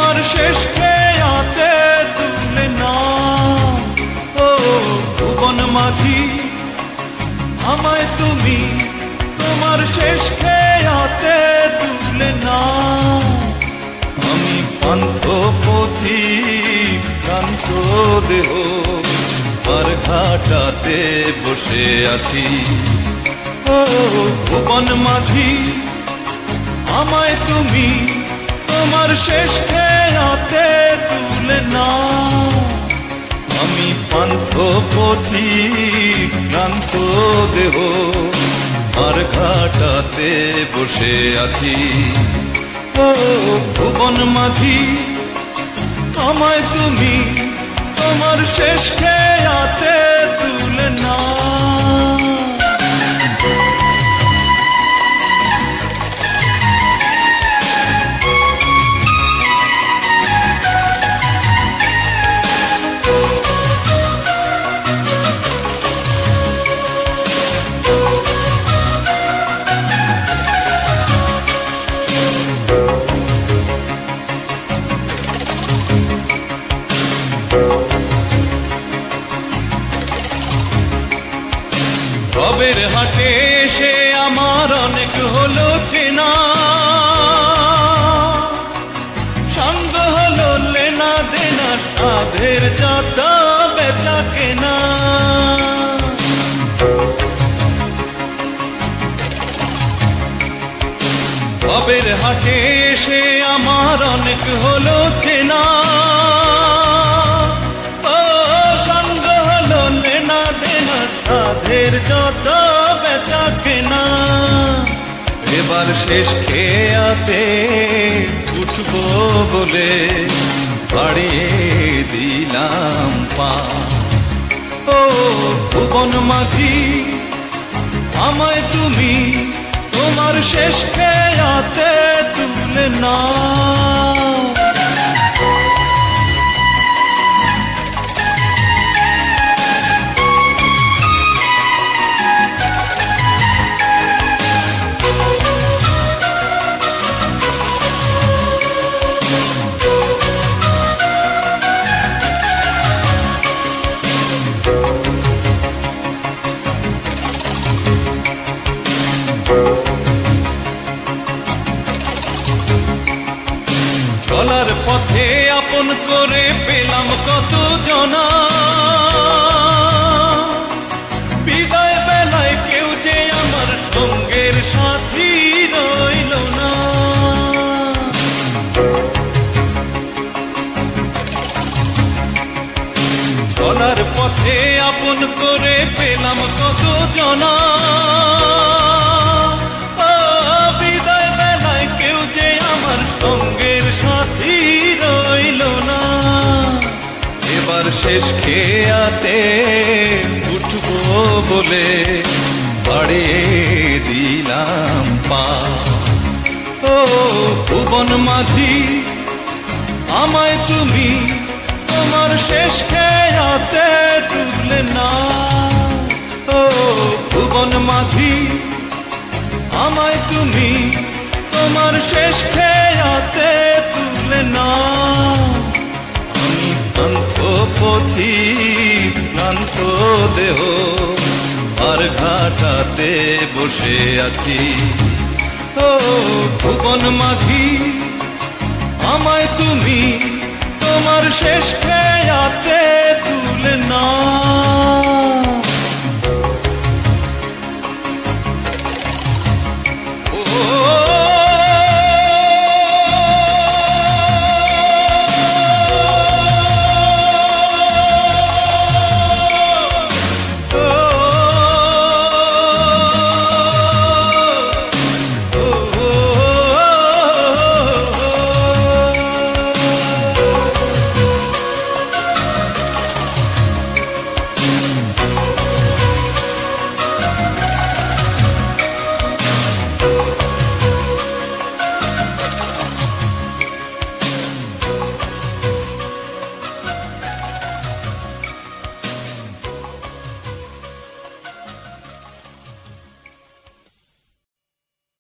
তোমার শেষ খেয়াতে তুলে নাও। ও ভুবন মাঝি আমায় তুমি তোমার শেষ খেয়াতে তুলে নাও। আমি পান্থ পথিক ক্লান্ত দেহ আর ঘাটাতে বসে আছি। ও ভুবন মাঝি আমায় তুমি তোমার শেষ খেয়াতে তুলে নাও। আমি পান্থ পথিক ক্লান্ত দেহ আর ঘাটাতে বসে আছি। ও ভুবন মাঝি আমায় তুমি তোমার শেষ খেয়াতে তুলে নাও। রবের হাটে এসে আমার অনেক হলো চেনা, সঙ্গ হলো লেনা দেনা, সাধের যত বেচা কেনা। রবের হাটে এসে আমার অনেক হলো চেনা, সাধের যত বেচা কেনা। এবার শেষ খেয়াতে উঠবো বলে বাড়িয়ে দিলাম পা। ও ভুবন মাঝি আমায় তুমি তোমার শেষ খেয়াতে তুলে নাও। চলার পথে আপন করে পেলাম কত জনা, বিদায় বেলায় কেউ যে আমার সঙ্গের সাথী রইল না। চলার পথে আপন করে পেলাম কত জনা, বিদায় বেলায় কেউ যে আমার সঙ্গের সাথী রইল না। এবার শেষ খেয়াতে উঠবো বলে বাড়িয়ে দিলাম পা। ও ভুবন মাঝি আমায় তুমি তোমার শেষ খেয়াতে তুলে নাও। ও ভুবন মাঝি আমায় তুমি তোমার শেষ খেয়াতে তুলে নাও। আমি পান্থ পথিক ক্লান্ত দেহ আর ঘাটাতে বসে আছি। ও ভুবন মাঝি আমায় তুমি তোমার শেষ খেয়াতে তুলে নাও।